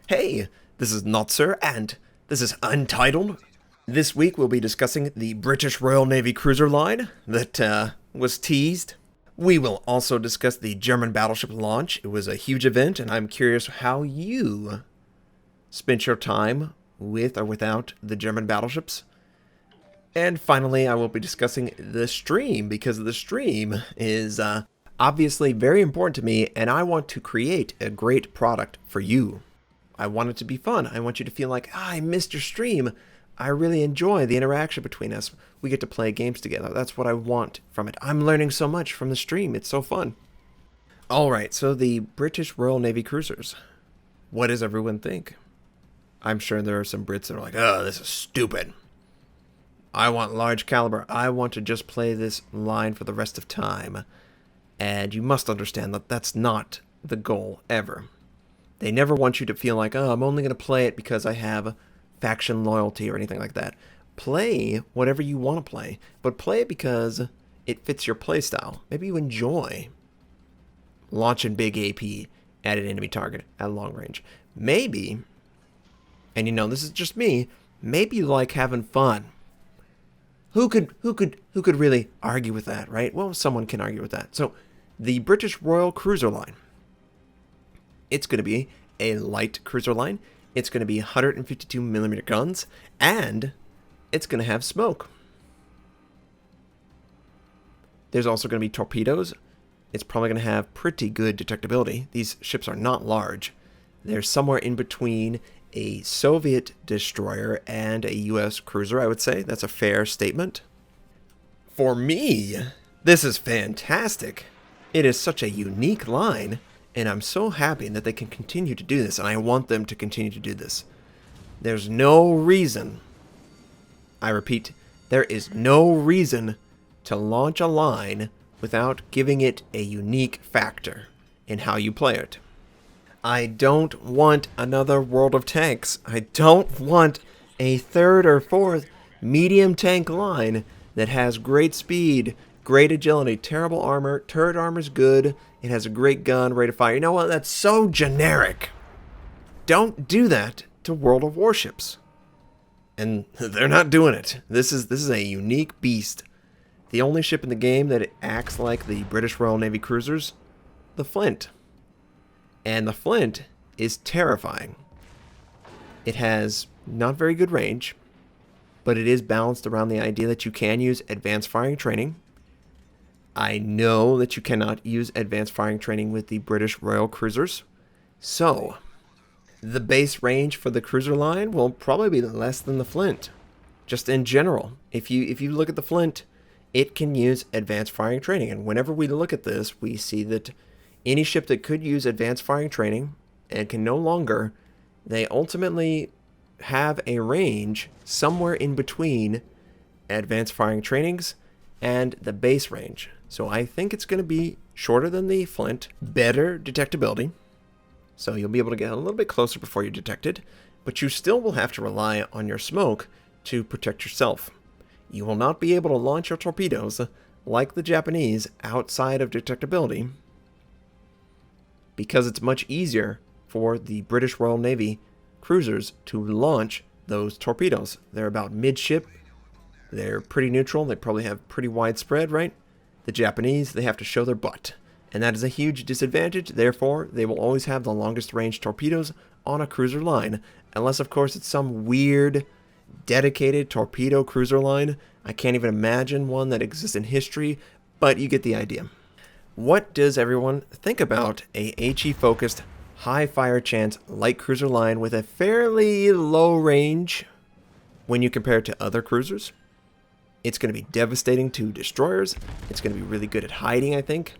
Hey, this is Notser, and this is Untitled. This week we'll be discussing the British Royal Navy cruiser line that was teased. We will also discuss the German battleship launch. It was a huge event, and I'm curious how you spent your time with or without the German battleships. And finally, I will be discussing the stream, because the stream is obviously very important to me, and I want to create a great product for you. I want it to be fun. I want you to feel like, I missed your stream. I really enjoy the interaction between us. We get to play games together. That's what I want from it. I'm learning so much from the stream. It's so fun. Alright, so the British Royal Navy cruisers. What does everyone think? I'm sure there are some Brits that are like, oh, this is stupid. I want large caliber. I want to just play this line for the rest of time. And you must understand that that's not the goal ever. They never want you to feel like, oh, I'm only going to play it because I have faction loyalty or anything like that. Play whatever you want to play, but play it because it fits your playstyle. Maybe you enjoy launching big AP at an enemy target at long range. Maybe, and you know, this is just me, maybe you like having fun. Who could really argue with that, right? Well, someone can argue with that. So, the British Royal Cruiser line. It's going to be a light cruiser line. It's going to be 152mm guns, and it's going to have smoke. There's also going to be torpedoes. It's probably going to have pretty good detectability. These ships are not large. They're somewhere in between a Soviet destroyer and a US cruiser, I would say. That's a fair statement. For me, this is fantastic. It is such a unique line. And I'm so happy that they can continue to do this, and I want them to continue to do this. There's no reason, I repeat, there is no reason to launch a line without giving it a unique factor in how you play it. I don't want another World of Tanks. I don't want a third or fourth medium tank line that has great speed, great agility, terrible armor, turret armor's good, it has a great gun, rate of fire. You know what? That's so generic. Don't do that to World of Warships. And they're not doing it. This is a unique beast. The only ship in the game that acts like the British Royal Navy cruisers, the Flint. And the Flint is terrifying. It has not very good range, but it is balanced around the idea that you can use advanced firing training. I know that you cannot use advanced firing training with the British Royal Cruisers. So, the base range for the cruiser line will probably be less than the Flint. Just in general, if you look at the Flint, it can use advanced firing training. And whenever we look at this, we see that any ship that could use advanced firing training and can no longer, they ultimately have a range somewhere in between advanced firing trainings and the base range. So I think it's going to be shorter than the Flint, better detectability. So you'll be able to get a little bit closer before you're detected, but you still will have to rely on your smoke to protect yourself. You will not be able to launch your torpedoes like the Japanese outside of detectability, because it's much easier for the British Royal Navy cruisers to launch those torpedoes. They're about midship. They're pretty neutral. They probably have pretty wide spread, right? The Japanese, they have to show their butt. And that is a huge disadvantage. Therefore, they will always have the longest range torpedoes on a cruiser line. Unless, of course, it's some weird, dedicated torpedo cruiser line. I can't even imagine one that exists in history, but you get the idea. What does everyone think about a HE-focused, high-fire chance light cruiser line with a fairly low range when you compare it to other cruisers? It's going to be devastating to destroyers. It's going to be really good at hiding, I think.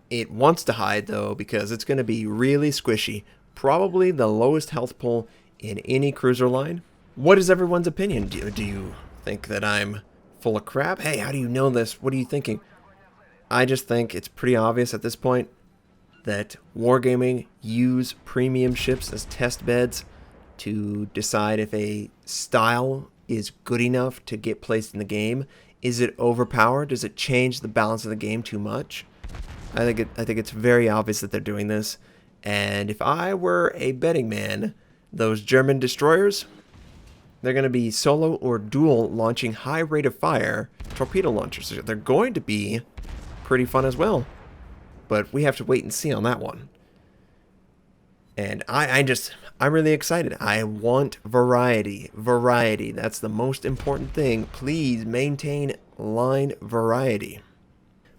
It wants to hide, though, because it's going to be really squishy. Probably the lowest health pull in any cruiser line. What is everyone's opinion? Do you think that I'm full of crap? Hey, how do you know this? What are you thinking? I just think it's pretty obvious at this point that Wargaming use premium ships as test beds to decide if a style is good enough to get placed in the game. Is it overpowered? Does it change the balance of the game too much? I think it's very obvious that they're doing this, And if I were a betting man, those German destroyers, they're going to be solo or dual launching high rate of fire torpedo launchers. They're going to be pretty fun as well. But we have to wait and see on that one. And I'm really excited. I want variety. Variety. That's the most important thing. Please maintain line variety.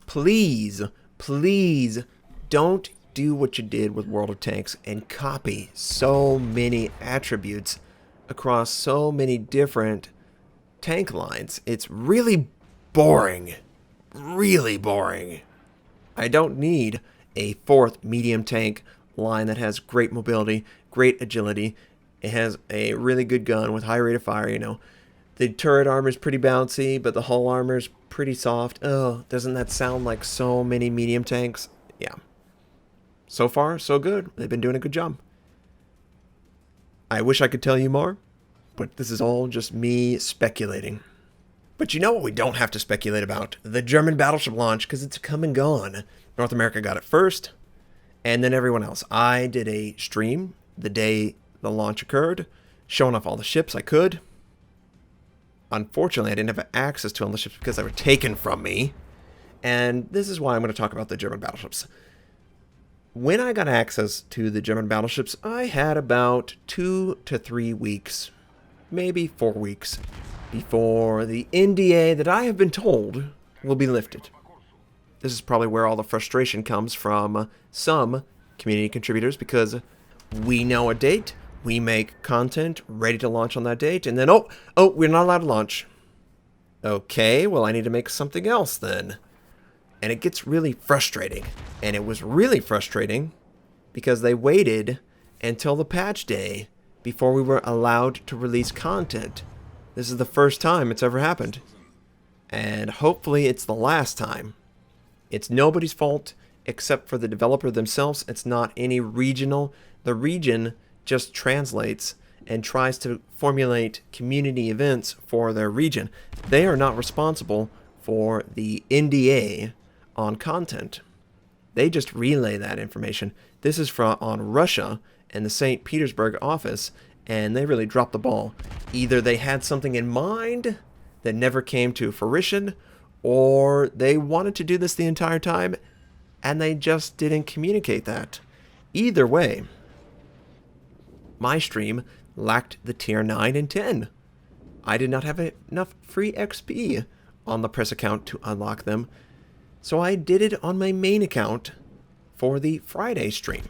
Please, please don't do what you did with World of Tanks and copy so many attributes across so many different tank lines. It's really boring. Really boring. I don't need a fourth medium tank line that has great mobility, great agility. It has a really good gun with high rate of fire, you know. The turret armor is pretty bouncy, but the hull armor is pretty soft. Oh, doesn't that sound like so many medium tanks? Yeah. So far, so good. They've been doing a good job. I wish I could tell you more, but this is all just me speculating. But you know what we don't have to speculate about? The German battleship launch, because it's come and gone. North America got it first, and then everyone else. I did a stream the day the launch occurred, showing off all the ships I could. Unfortunately, I didn't have access to all the ships because they were taken from me. And this is why I'm going to talk about the German battleships. When I got access to the German battleships, I had about 2 to 3 weeks, maybe 4 weeks, before the NDA that I have been told will be lifted. This is probably where all the frustration comes from some community contributors, because we know a date, we make content ready to launch on that date, and then, oh, we're not allowed to launch. Okay, well, I need to make something else then. And it gets really frustrating. And it was really frustrating because they waited until the patch day before we were allowed to release content. This is the first time it's ever happened. And hopefully it's the last time. It's nobody's fault except for the developer themselves. It's not any regional. The region just translates and tries to formulate community events for their region. They are not responsible for the NDA on content. They just relay that information. This is on Russia and the St. Petersburg office, and they really dropped the ball. Either they had something in mind that never came to fruition, or they wanted to do this the entire time and they just didn't communicate that. Either way, my stream lacked the tier 9 and 10. I did not have enough free XP on the press account to unlock them, so I did it on my main account for the Friday stream.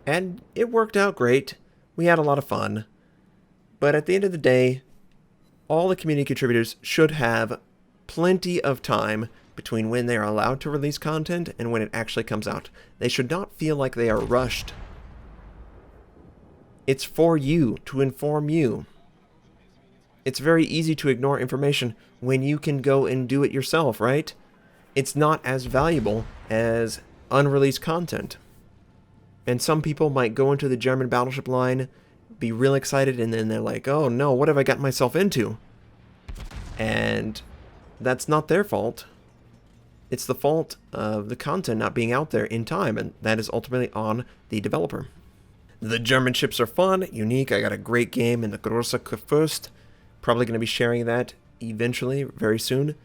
And it worked out great. We had a lot of fun. But at the end of the day, all the community contributors should have plenty of time between when they are allowed to release content and when it actually comes out. They should not feel like they are rushed. It's for you, to inform you. It's very easy to ignore information when you can go and do it yourself, right? It's not as valuable as unreleased content. And some people might go into the German battleship line, be real excited, and then they're like, oh no, what have I gotten myself into? And that's not their fault. It's the fault of the content not being out there in time, and that is ultimately on the developer. The German ships are fun, unique. I got a great game in the Große Kurfürst. Probably going to be sharing that eventually, very soon.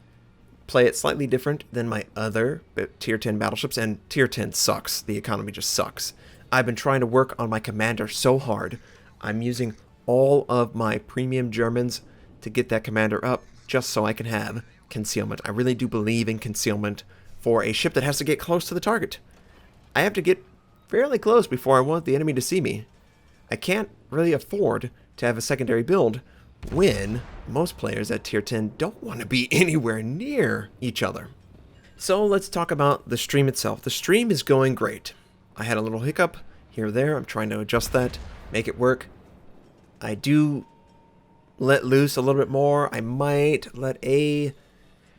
Play it slightly different than my other tier 10 battleships, and tier 10 sucks. The economy just sucks. I've been trying to work on my commander so hard. I'm using all of my premium Germans to get that commander up just so I can have concealment. I really do believe in concealment for a ship that has to get close to the target. I have to get fairly close before I want the enemy to see me. I can't really afford to have a secondary build when most players at tier 10 don't want to be anywhere near each other. So let's talk about the stream itself. The stream is going great. I had a little hiccup here or there. I'm trying to adjust that, make it work. I do let loose a little bit more. I might let a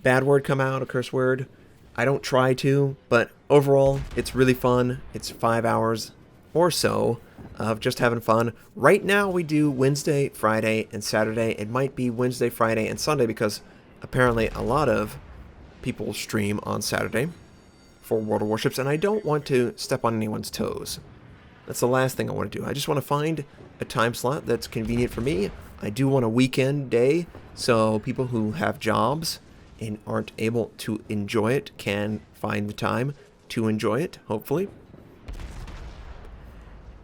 bad word come out, a curse word. I don't try to, but overall, it's really fun. It's 5 hours or so of just having fun. Right now, we do Wednesday, Friday, and Saturday. It might be Wednesday, Friday, and Sunday because apparently a lot of people stream on Saturday. for World of Warships, and I don't want to step on anyone's toes. That's the last thing I want to do. I just want to find a time slot that's convenient for me. I do want a weekend day, so people who have jobs and aren't able to enjoy it can find the time to enjoy it, hopefully.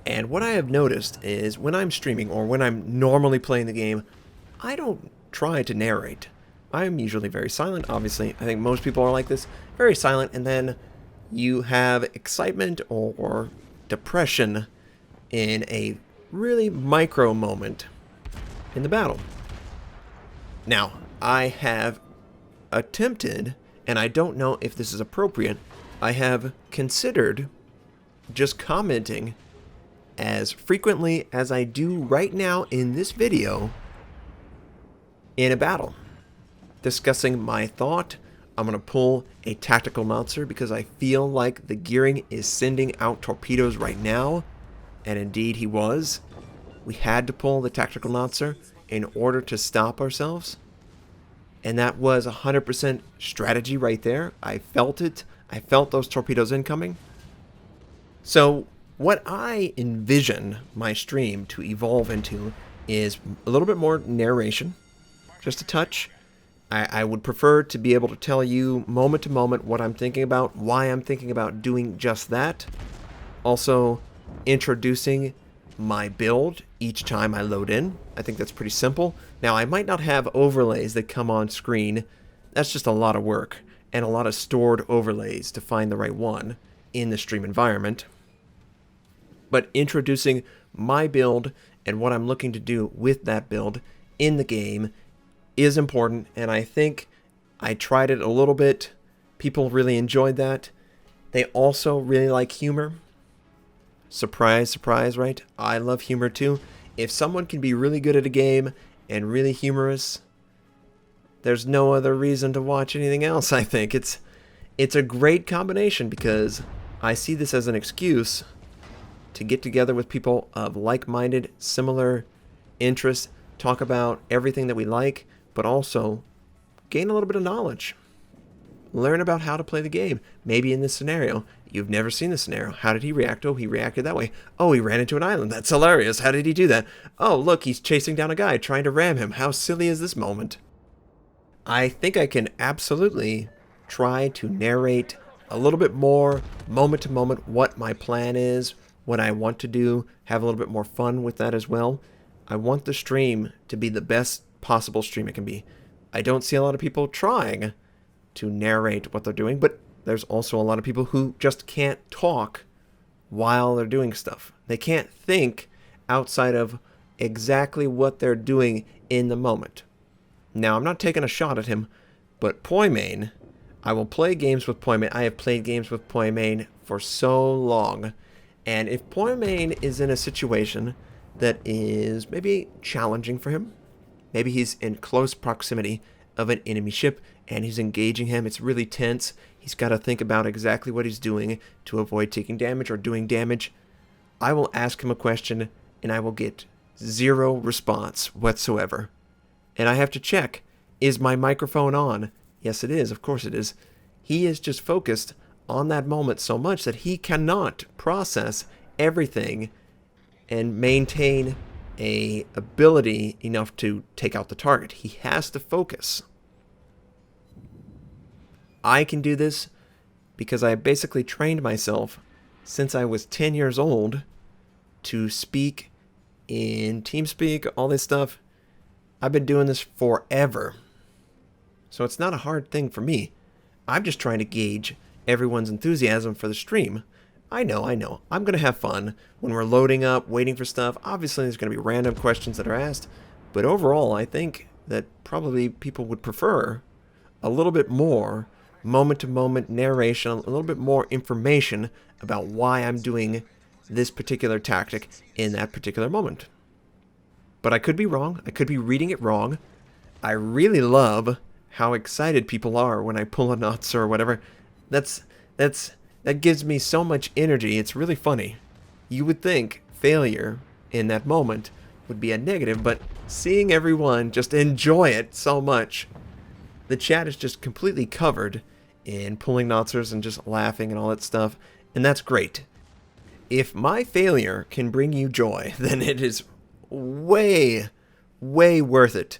And what I have noticed is when I'm streaming or when I'm normally playing the game, I don't try to narrate. I'm usually very silent, obviously. I think most people are like this, very silent, and then you have excitement or depression in a really micro moment in the battle. Now, I have attempted, and I don't know if this is appropriate, I have considered just commenting as frequently as I do right now in this video in a battle, discussing my thought. I'm going to pull a tactical Notser because I feel like the gearing is sending out torpedoes right now, and indeed he was. We had to pull the tactical Notser in order to stop ourselves, and that was 100% strategy right there. I felt it. I felt those torpedoes incoming. So what I envision my stream to evolve into is a little bit more narration, just a touch. I would prefer to be able to tell you moment to moment what I'm thinking about, why I'm thinking about doing just that. Also, introducing my build each time I load in. I think that's pretty simple. Now, I might not have overlays that come on screen. That's just a lot of work and a lot of stored overlays to find the right one in the stream environment. But introducing my build and what I'm looking to do with that build in the game is important, and I think I tried it a little bit. People really enjoyed that. They also really like humor. Surprise, surprise, right? I love humor too. If someone can be really good at a game and really humorous, there's no other reason to watch anything else, I think. It's a great combination because I see this as an excuse to get together with people of like-minded, similar interests, talk about everything that we like, but also gain a little bit of knowledge. Learn about how to play the game. Maybe in this scenario, you've never seen the scenario. How did he react? Oh, he reacted that way. Oh, he ran into an island. That's hilarious. How did he do that? Oh, look, he's chasing down a guy trying to ram him. How silly is this moment? I think I can absolutely try to narrate a little bit more moment to moment what my plan is, what I want to do, have a little bit more fun with that as well. I want the stream to be the best possible stream it can be. I don't see a lot of people trying to narrate what they're doing, but there's also a lot of people who just can't talk while they're doing stuff. They can't think outside of exactly what they're doing in the moment. Now, I'm not taking a shot at him, but Poimain, I will play games with Poimain. I have played games with Poimain for so long, and if Poimain is in a situation that is maybe challenging for him, maybe he's in close proximity of an enemy ship and he's engaging him. It's really tense. He's got to think about exactly what he's doing to avoid taking damage or doing damage. I will ask him a question and I will get zero response whatsoever. And I have to check, is my microphone on? Yes, it is. Of course it is. He is just focused on that moment so much that he cannot process everything and maintain a ability enough to take out the target. He has to focus. I can do this because I basically trained myself since I was 10 years old to speak in TeamSpeak, all this stuff. I've been doing this forever. So it's not a hard thing for me. I'm just trying to gauge everyone's enthusiasm for the stream. I know. I'm going to have fun when we're loading up, waiting for stuff. Obviously, there's going to be random questions that are asked. But overall, I think that probably people would prefer a little bit more moment-to-moment narration, a little bit more information about why I'm doing this particular tactic in that particular moment. But I could be wrong. I could be reading it wrong. I really love how excited people are when I pull a Notser or whatever. That gives me so much energy. It's really funny. You would think failure in that moment would be a negative, but seeing everyone just enjoy it so much, the chat is just completely covered in pulling Notsers and just laughing and all that stuff, and that's great. If my failure can bring you joy, then it is way, way worth it.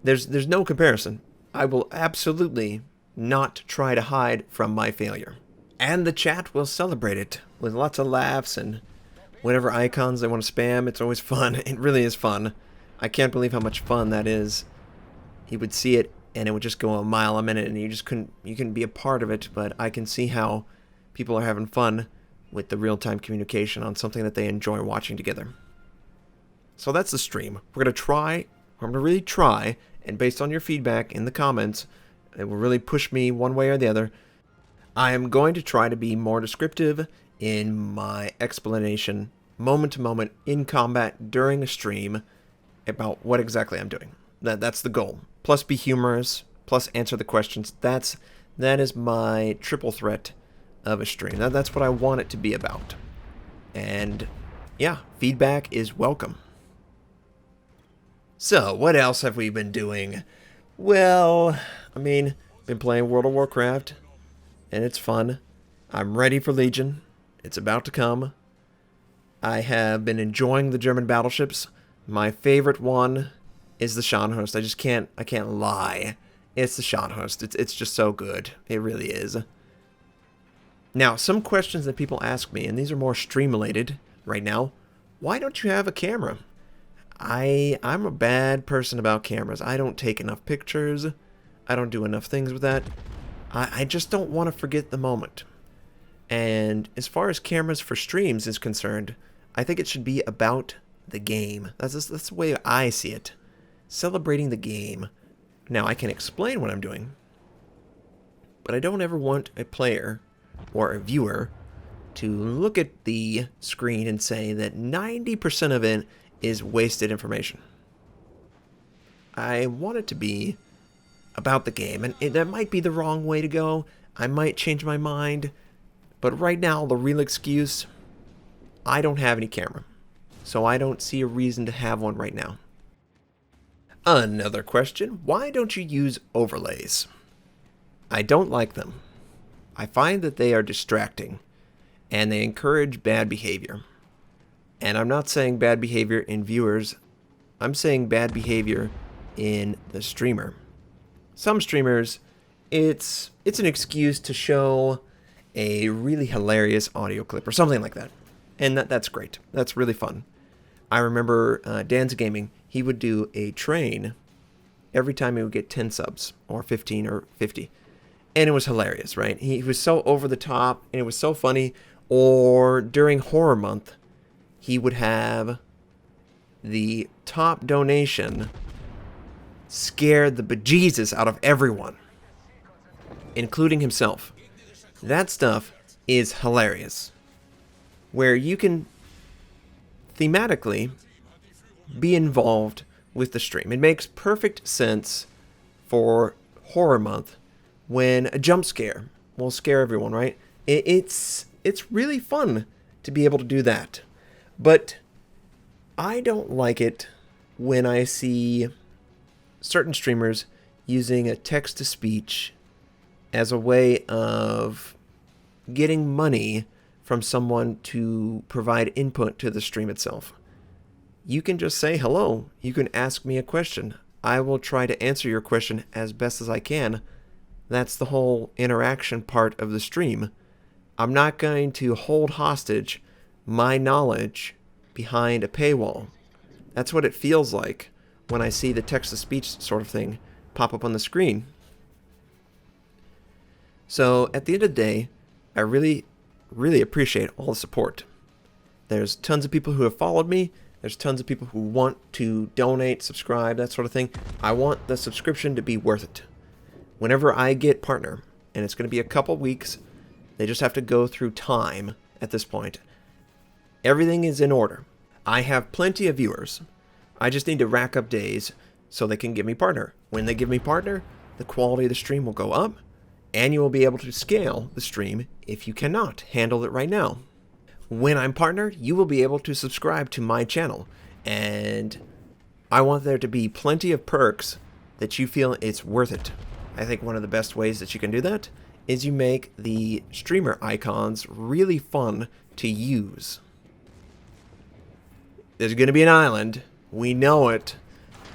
There's no comparison. I will absolutely not try to hide from my failure. And the chat will celebrate it with lots of laughs and whatever icons they want to spam. It's always fun. It really is fun. I can't believe how much fun that is. You would see it and it would just go a mile a minute and you couldn't be a part of it, but I can see how people are having fun with the real-time communication on something that they enjoy watching together. So that's the stream. We're going to really try, and based on your feedback in the comments, it will really push me one way or the other. I am going to try to be more descriptive in my explanation, moment to moment, in combat, during a stream, about what exactly I'm doing. That's the goal. Plus be humorous, plus answer the questions. That is my triple threat of a stream. That's what I want it to be about. And yeah, feedback is welcome. So, what else have we been doing? Well, I mean, been playing World of Warcraft, and it's fun. I'm ready for Legion. It's about to come. I have been enjoying the German battleships. My favorite one is the Scharnhorst. I can't lie. It's the Scharnhorst. It's just so good. It really is. Now, some questions that people ask me, and these are more stream-related right now. Why don't you have a camera? I'm a bad person about cameras. I don't take enough pictures. I don't do enough things with that. I just don't want to forget the moment. And as far as cameras for streams is concerned, I think it should be about the game. That's the way I see it. Celebrating the game. Now, I can explain what I'm doing, but I don't ever want a player or a viewer to look at the screen and say that 90% of it is wasted information. I want it to be about the game, and that might be the wrong way to go. I might change my mind, but right now the real excuse, I don't have any camera, so I don't see a reason to have one right now. Another question, why don't you use overlays? I don't like them. I find that they are distracting, and they encourage bad behavior. And I'm not saying bad behavior in viewers, I'm saying bad behavior in the streamer. Some streamers, it's an excuse to show a really hilarious audio clip or something like that. And that's great. That's really fun. I remember Dan's Gaming, he would do a train every time he would get 10 subs, or 15 or 50. And it was hilarious, right? He was so over the top, and it was so funny. Or during Horror Month, he would have the top donation scared the bejesus out of everyone, including himself. That stuff is hilarious. Where you can thematically be involved with the stream. It makes perfect sense for Horror Month when a jump scare will scare everyone, right? It's really fun to be able to do that. But I don't like it when I see certain streamers using a text-to-speech as a way of getting money from someone to provide input to the stream itself. You can just say hello. You can ask me a question. I will try to answer your question as best as I can. That's the whole interaction part of the stream. I'm not going to hold hostage my knowledge behind a paywall. That's what it feels like when I see the text-to-speech sort of thing pop up on the screen. So at the end of the day, I really, really appreciate all the support. There's tons of people who have followed me. There's tons of people who want to donate, subscribe, that sort of thing. I want the subscription to be worth it. Whenever I get partner, and it's going to be a couple weeks, they just have to go through time at this point. Everything is in order. I have plenty of viewers. I just need to rack up days so they can give me partner. When they give me partner, the quality of the stream will go up, and you will be able to scale the stream if you cannot handle it right now. When I'm partnered, you will be able to subscribe to my channel, and I want there to be plenty of perks that you feel it's worth it. I think one of the best ways that you can do that is you make the streamer icons really fun to use. There's going to be an island. We know it.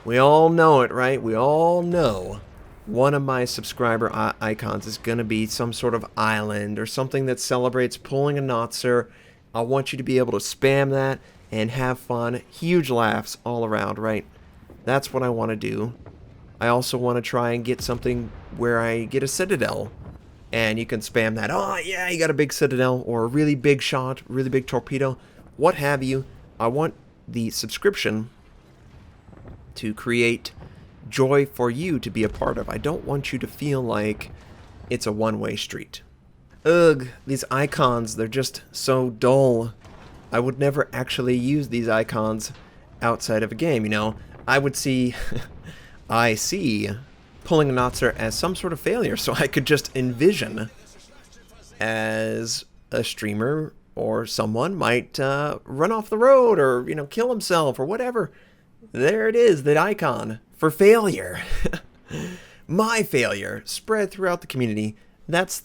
We all know it, right? We all know one of my subscriber icons is going to be some sort of island or something that celebrates pulling a Notser. I want you to be able to spam that and have fun. Huge laughs all around, right? That's what I want to do. I also want to try and get something where I get a citadel. And you can spam that. Oh, yeah, you got a big citadel or a really big shot, really big torpedo, what have you. I want the subscription to create joy for you to be a part of. I don't want you to feel like it's a one-way street. Ugh, these icons, they're just so dull. I would never actually use these icons outside of a game, you know. I would see... I see pulling a Notser as some sort of failure, so I could just envision as a streamer or someone might run off the road or, you know, kill himself or whatever. There it is, that icon for failure. My failure spread throughout the community. That's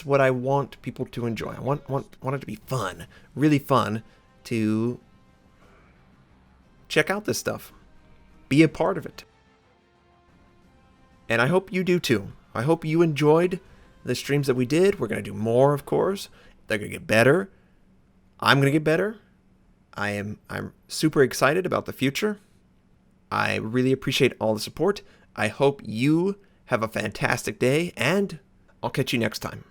what I want people to enjoy. I want it to be fun, really fun to check out this stuff. Be a part of it. And I hope you do too. I hope you enjoyed the streams that we did. We're going to do more, of course. They're going to get better. I'm going to get better. I'm super excited about the future. I really appreciate all the support. I hope you have a fantastic day, and I'll catch you next time.